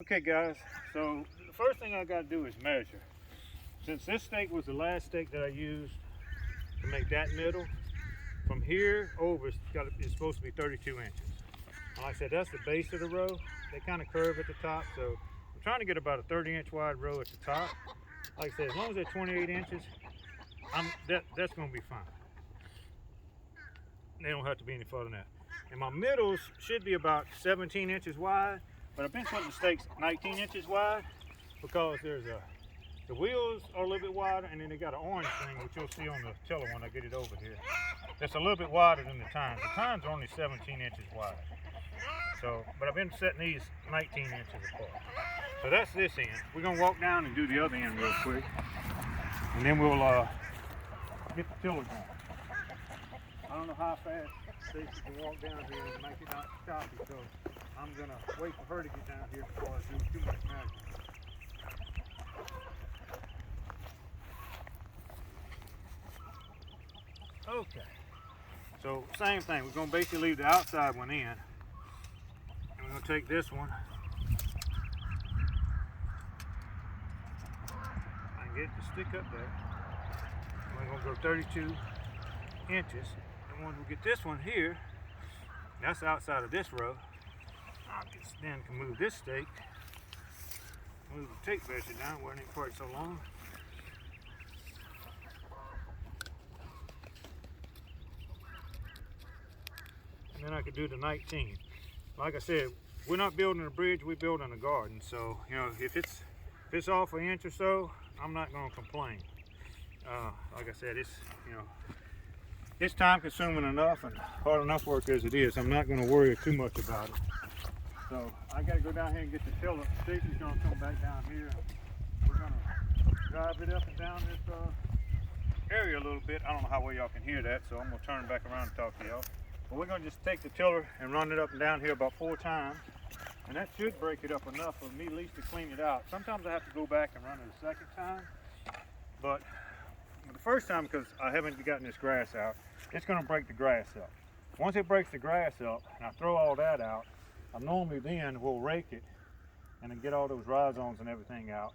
Okay guys, so the first thing I got to do is measure. Since this stake was the last stake that I used to make that middle, from here over it's supposed to be 32 inches. And like I said, that's the base of the row. They kind of curve at the top, so I'm trying to get about a 30-inch wide row at the top. Like I said, as long as they're 28 inches, that's going to be fine. They don't have to be any further than that. And my middles should be about 17 inches wide. But I've been putting the stakes 19 inches wide because the wheels are a little bit wider, and then they got an orange thing, which you'll see on the tiller when I get it over here. That's a little bit wider than the tines. The tines are only 17 inches wide. So, but I've been setting these 19 inches apart. So that's this end. We're gonna walk down and do the other end real quick, and then we'll get the tiller going. I don't know how fast Stacy can walk down here and make it not choppy, so I'm gonna wait for her to get down here before I do too much measuring. Okay, so same thing. We're gonna basically leave the outside one in, and we're gonna take this one. I can get it to stick up there. We're gonna go 32 inches, and once we get this one here, that's outside of this row. I then can move this stake, move the tape measure down, where it ain't quite so long. And then I could do the 19. Like I said, we're not building a bridge, we're building a garden. So, you know, if it's off an inch or so, I'm not gonna complain. Like I said, it's time consuming enough and hard enough work as it is. I'm not gonna worry too much about it. So I gotta go down here and get the tiller. Stacy's gonna come back down here. We're gonna drive it up and down this area a little bit. I don't know how well y'all can hear that, so I'm gonna turn back around and talk to y'all. But we're gonna just take the tiller and run it up and down here about 4 times. And that should break it up enough for me at least to clean it out. Sometimes I have to go back and run it a second time. But the first time, because I haven't gotten this grass out, it's gonna break the grass up. Once it breaks the grass up and I throw all that out, I normally then will rake it and then get all those rhizomes and everything out.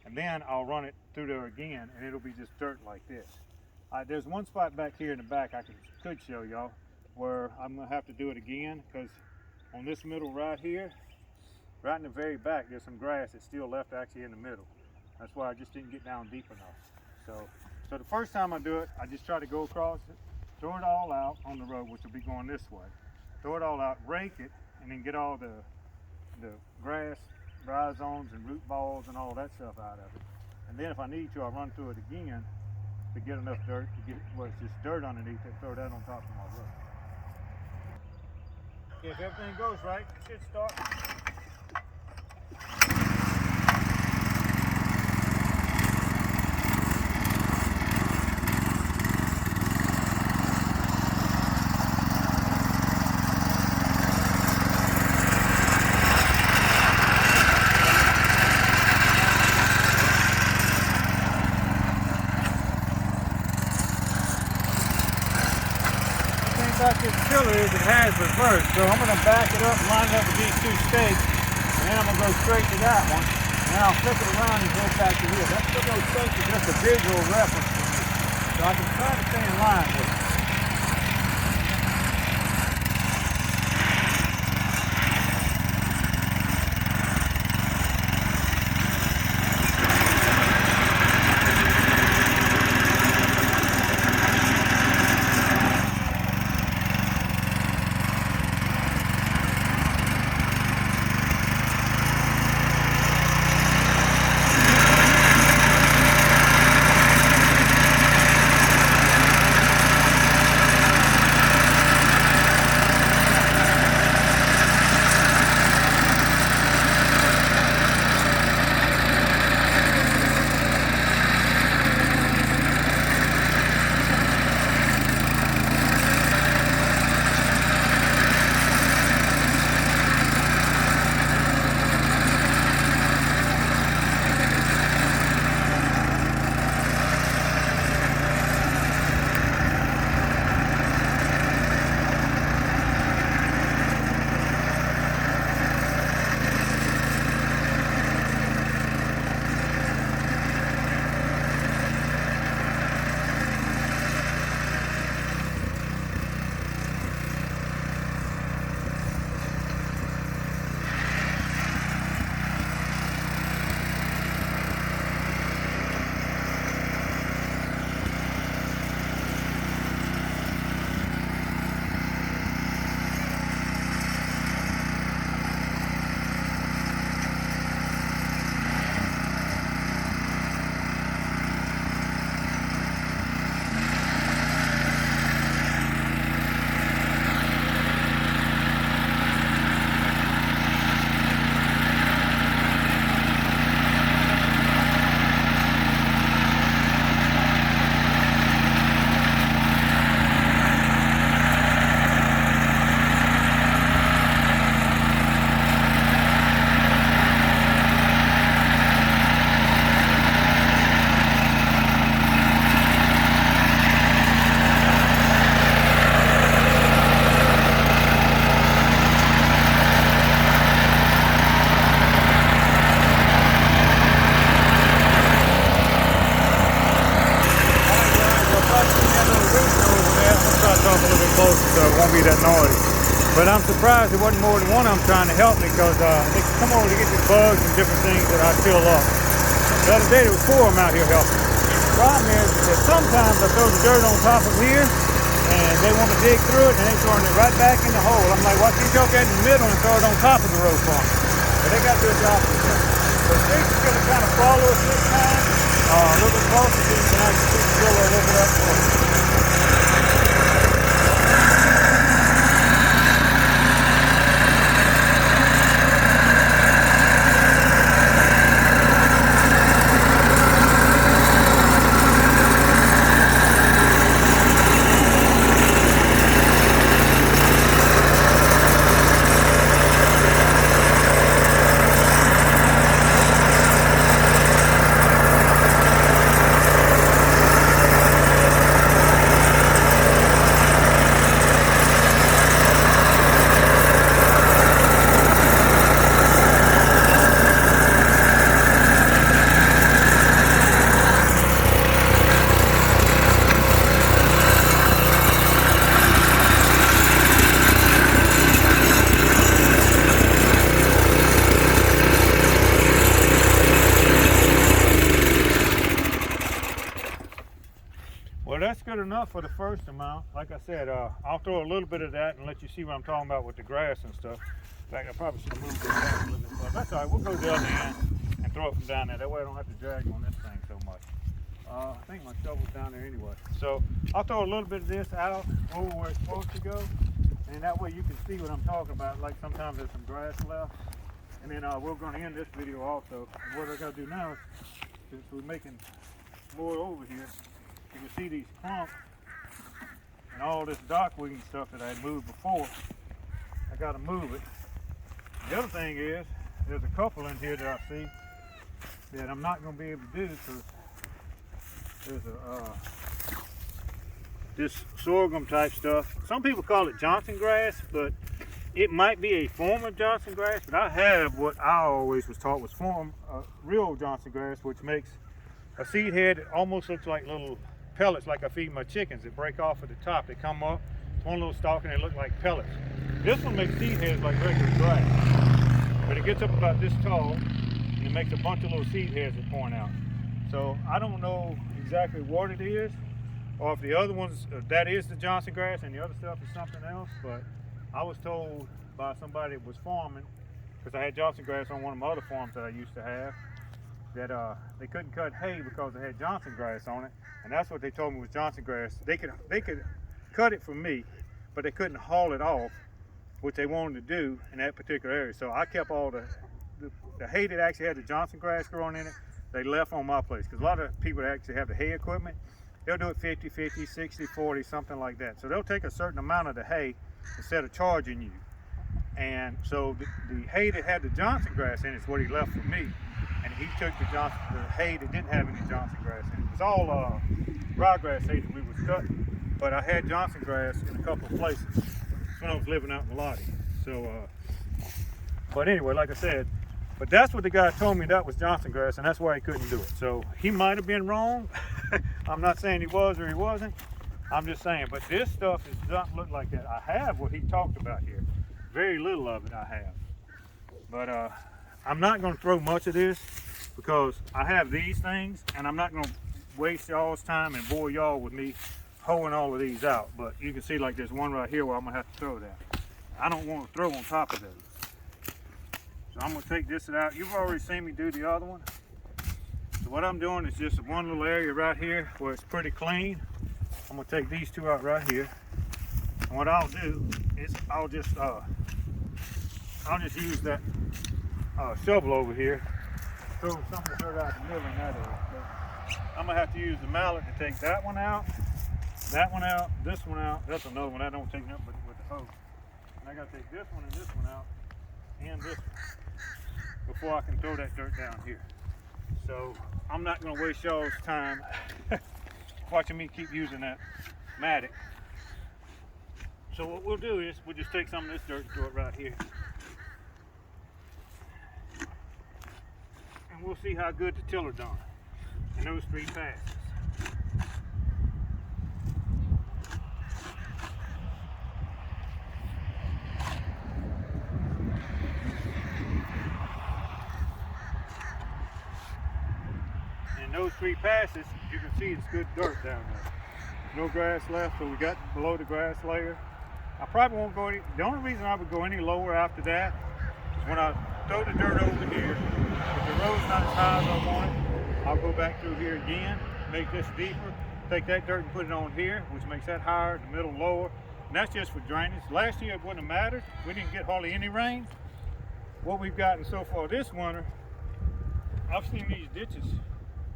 And then I'll run it through there again, and it'll be just dirt like this. There's one spot back here in the back I could show y'all where I'm gonna have to do it again, because on this middle right here, right in the very back, there's some grass that's still left actually in the middle. That's why I just didn't get down deep enough. So the first time I do it, I just try to go across it, throw it all out on the road, which will be going this way. Throw it all out, rake it, and then get all the grass, rhizomes and root balls and all that stuff out of it. And then if I need to, I'll run through it again to get enough dirt to get where it's just dirt underneath it, throw that on top of my road. If everything goes right, it should start. About this tiller is it has reverse, so I'm going to back it up and line it up with these 2 stakes, and then I'm going to go straight to that one, and then I'll flip it around and go back to here. That's what those stakes are just a visual reference for me, so I can try to stay in line with it. I'm surprised there wasn't more than one of them trying to help me, because they come over to get the bugs and different things that I fill up. The other day there was 4 of them out here helping. The problem is that sometimes I throw the dirt on top of here, and they want to dig through it, and they throwing it right back in the hole. I'm like, why can't you get in the middle and throw it on top of the road for me? But they got to do a job for them. So Sticks is going to kind of follow us this time, a little bit closer, so you can actually see the filler a little bit up close. Well, that's good enough for the first amount. Like I said, I'll throw a little bit of that and let you see what I'm talking about with the grass and stuff. In fact, I probably should have moved this back a little bit, but that's all right. We'll go the other end and throw it from down there. That way I don't have to drag on this thing so much. I think my shovel's down there anyway. So I'll throw a little bit of this out over where it's supposed to go, and that way you can see what I'm talking about. Like sometimes there's some grass left. And then we're going to end this video also. And what I got to do now is, since we're making more over here, you can see these clumps and all this dockweed and stuff that I had moved before. I got to move it. The other thing is, there's a couple in here that I see that I'm not going to be able to do, because there's this sorghum type stuff. Some people call it Johnson grass, but it might be a form of Johnson grass. But I have what I always was taught was real Johnson grass, which makes a seed head that almost looks like little pellets, like I feed my chickens that break off at the top. They come up, one little stalk, and they look like pellets. This one makes seed heads like regular grass, but it gets up about this tall, and it makes a bunch of little seed heads that point out. So I don't know exactly what it is, or if the other ones, that is the Johnson grass and the other stuff is something else, but I was told by somebody that was farming, because I had Johnson grass on one of my other farms that I used to have, that they couldn't cut hay because they had Johnson grass on it, and that's what they told me was Johnson grass. They could cut it for me, but they couldn't haul it off, which they wanted to do in that particular area. So I kept all the hay that actually had the Johnson grass growing in it, they left on my place, because a lot of people that actually have the hay equipment, they'll do it 50-50, 60-40, something like that. So they'll take a certain amount of the hay instead of charging you. And so the hay that had the Johnson grass in it is what he left for me. And he took the hay that didn't have any Johnson grass in it. It was all ryegrass hay that we was cutting. But I had Johnson grass in a couple of places when I was living out in Lottie. So, but anyway, like I said, but that's what the guy told me, that was Johnson grass, and that's why he couldn't do it. So he might have been wrong. I'm not saying he was or he wasn't. I'm just saying, but this stuff doesn't look like that. I have what he talked about here. Very little of it I have. But I'm not going to throw much of this, because I have these things, and I'm not going to waste y'all's time and bore y'all with me hoeing all of these out. But you can see, like, there's one right here where I'm going to have to throw that. I don't want to throw on top of those. So I'm going to take this out. You've already seen me do the other one. So what I'm doing is just one little area right here where it's pretty clean. I'm going to take these two out right here. And what I'll do is I'll just use that shovel over here, throw some of the dirt out the middle in that area. So I'm going to have to use the mallet to take that one out, this one out. That's another one I don't take nothing but with the hoe. And I got to take this one and this one out, and this one, before I can throw that dirt down here. So I'm not going to waste y'all's time watching me keep using that mattock. So what we'll do is we'll just take some of this dirt and throw it right here. And we'll see how good the tiller done in those 3 passes. and those 3 passes, you can see it's good dirt down there. No grass left, so we got below the grass layer. I probably won't go any, the only reason I would go any lower after that is when I throw the dirt over here, if the road's not as high as I want it, I'll go back through here again, make this deeper, take that dirt and put it on here, which makes that higher, the middle lower, and that's just for drainage. Last year it wouldn't have mattered. We didn't get hardly any rain. What we've gotten so far this winter, I've seen these ditches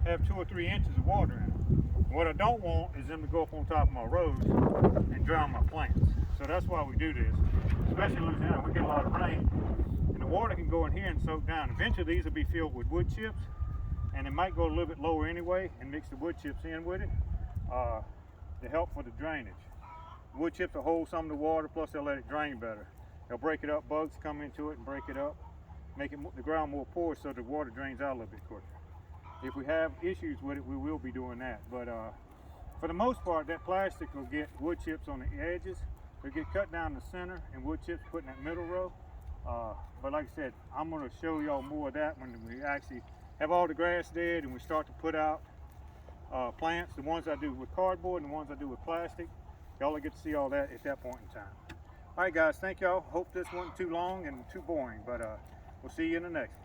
have 2 or 3 inches of water in them. What I don't want is them to go up on top of my roads and drown my plants. So that's why we do this, especially in Louisiana. We get a lot of rain, and the water can go in here and soak down. Eventually these will be filled with wood chips, and it might go a little bit lower anyway and mix the wood chips in with it to help for the drainage. Wood chips will hold some of the water, plus they'll let it drain better. They'll break it up, bugs come into it and break it up, make it the ground more porous so the water drains out a little bit quicker. If we have issues with it, we will be doing that. But for the most part, that plastic will get wood chips on the edges. They'll get cut down the center and wood chips put in that middle row. But like I said, I'm going to show y'all more of that when we actually have all the grass dead and we start to put out plants. The ones I do with cardboard and the ones I do with plastic. Y'all will get to see all that at that point in time. All right, guys, thank y'all. Hope this wasn't too long and too boring, but we'll see you in the next one.